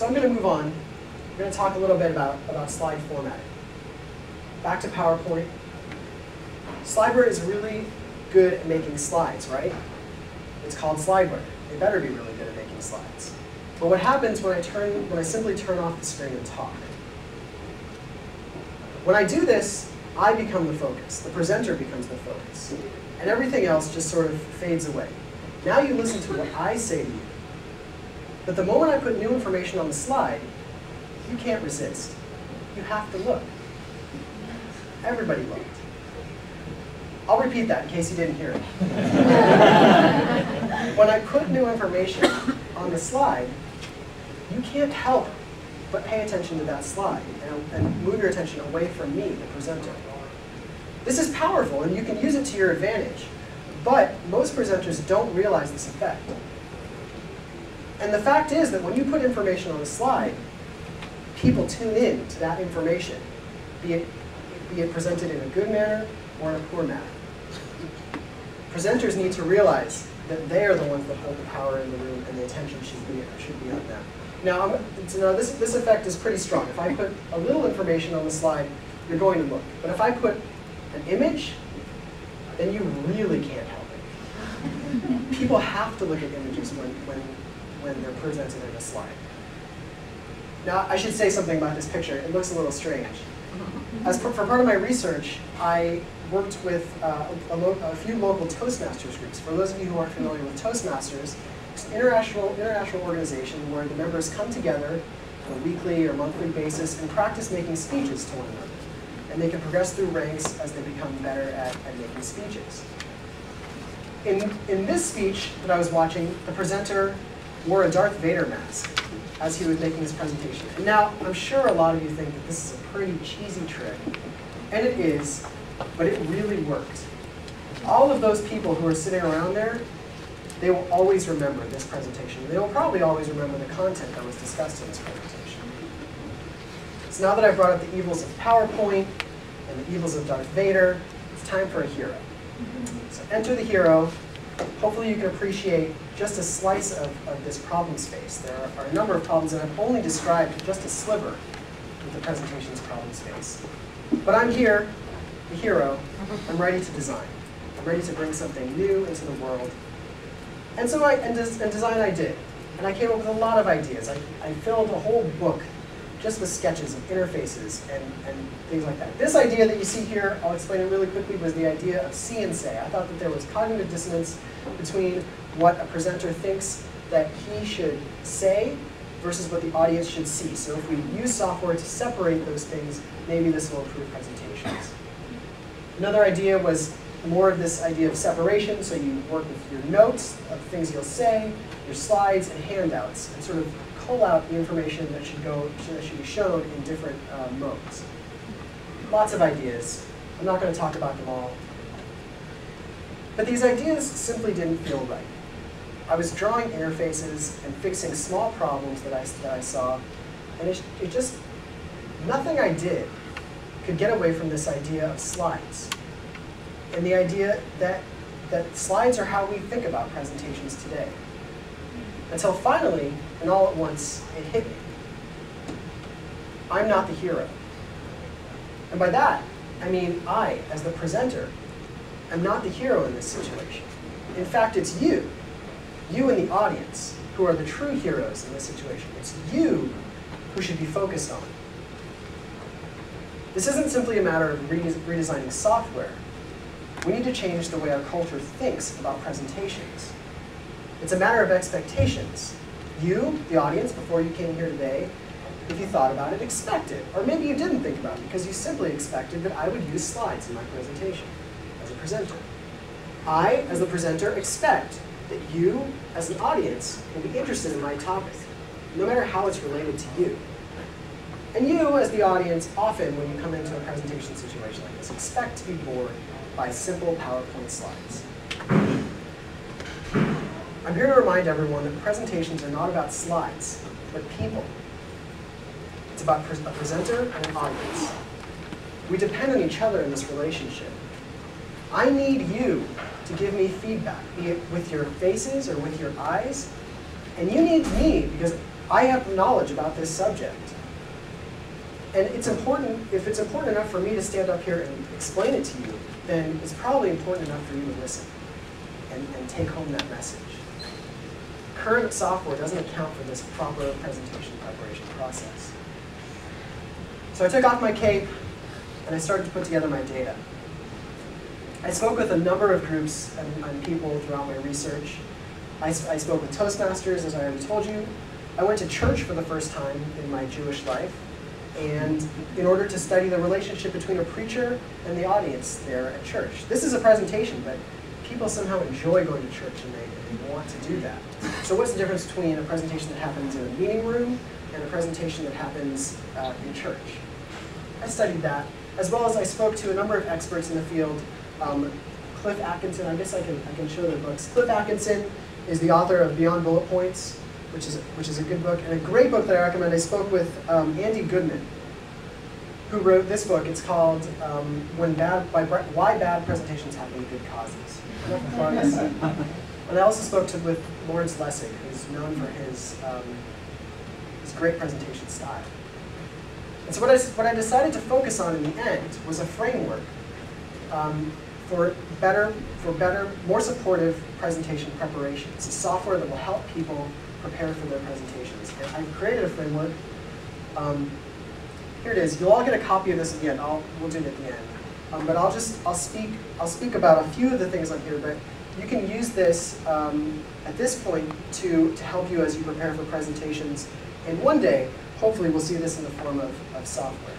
So I'm going to move on. We're going to talk a little bit about slide formatting. Back to PowerPoint. Slideware is really good at making slides, right? It's called slideware. They better be really good at making slides. But what happens when I simply turn off the screen and talk? When I do this, I become the focus. The presenter becomes the focus. And everything else just sort of fades away. Now you listen to what I say to you. But the moment I put new information on the slide, you can't resist. You have to look. Everybody looked. I'll repeat that in case you didn't hear it. When I put new information on the slide, you can't help but pay attention to that slide and move your attention away from me, the presenter. This is powerful, and you can use it to your advantage. But most presenters don't realize this effect. And the fact is that when you put information on a slide, people tune in to that information, be it presented in a good manner or in a poor manner. Presenters need to realize that they are the ones that hold the power in the room, and the attention should be on them. Now, this effect is pretty strong. If I put a little information on the slide, you're going to look. But if I put an image, then you really can't help it. People have to look at images when they're presented in a slide. Now, I should say something about this picture. It looks a little strange. For part of my research, I worked with a few local Toastmasters groups. For those of you who aren't familiar with Toastmasters, it's an international organization where the members come together on a weekly or monthly basis and practice making speeches to one another. And they can progress through ranks as they become better at making speeches. In this speech that I was watching, the presenter wore a Darth Vader mask as he was making his presentation. And now, I'm sure a lot of you think that this is a pretty cheesy trick. And it is, but it really worked. All of those people who are sitting around there, they will always remember this presentation. They will probably always remember the content that was discussed in this presentation. So now that I've brought up the evils of PowerPoint and the evils of Darth Vader, it's time for a hero. So enter the hero. Hopefully you can appreciate just a slice of this problem space. There are a number of problems, and I've only described just a sliver of the presentation's problem space. But I'm here, the hero. I'm ready to design. I'm ready to bring something new into the world. And so design I did. And I came up with a lot of ideas. I filled a whole book just with sketches of interfaces and things like that. This idea that you see here, I'll explain it really quickly, was the idea of see and say. I thought that there was cognitive dissonance between what a presenter thinks that he should say versus what the audience should see. So if we use software to separate those things, maybe this will improve presentations. Another idea was more of this idea of separation. So you work with your notes of things you'll say, your slides and handouts, and sort of cull out the information that should be shown in different modes. Lots of ideas. I'm not going to talk about them all. But these ideas simply didn't feel right. I was drawing interfaces and fixing small problems that I saw, and it just, nothing I did could get away from this idea of slides. And the idea that slides are how we think about presentations today. Until finally, and all at once, it hit me. I'm not the hero. And by that, I mean I, as the presenter, am not the hero in this situation. In fact, it's you in the audience, who are the true heroes in this situation. It's you who should be focused on. This isn't simply a matter of redesigning software. We need to change the way our culture thinks about presentations. It's a matter of expectations. You, the audience, before you came here today, if you thought about it, expected. Or maybe you didn't think about it because you simply expected that I would use slides in my presentation as a presenter. I, as the presenter, expect that you, as an audience, will be interested in my topic, no matter how it's related to you. And you, as the audience, often, when you come into a presentation situation like this, expect to be bored by simple PowerPoint slides. I'm here to remind everyone that presentations are not about slides, but people. It's about a presenter and an audience. We depend on each other in this relationship. I need you to give me feedback, be it with your faces or with your eyes. And you need me because I have knowledge about this subject. And it's important, if it's important enough for me to stand up here and explain it to you, then it's probably important enough for you to listen and take home that message. Current software doesn't account for this proper presentation preparation process. So I took off my cape and I started to put together my data. I spoke with a number of groups and people throughout my research. I spoke with Toastmasters, as I already told you. I went to church for the first time in my Jewish life, and in order to study the relationship between a preacher and the audience there at church. This is a presentation, but people somehow enjoy going to church and they want to do that. So what's the difference between a presentation that happens in a meeting room and a presentation that happens in church? I studied that, as well as I spoke to a number of experts in the field. Cliff Atkinson, I guess I can show their books. Cliff Atkinson is the author of Beyond Bullet Points, which is a good book, and a great book that I recommend. I spoke with Andy Goodman, who wrote this book. It's called Why Bad Presentations Happen to Good Causes. And I also spoke with Lawrence Lessig, who's known for his great presentation style. And so what I decided to focus on in the end was a framework for better, more supportive presentation preparation. It's a software that will help people prepare for their presentations. And I've created a framework. Here it is. You'll all get a copy of this at the end. We'll do it at the end. But I'll speak about a few of the things on here. But you can use this at this point to help you as you prepare for presentations. And one day, hopefully, we'll see this in the form of software.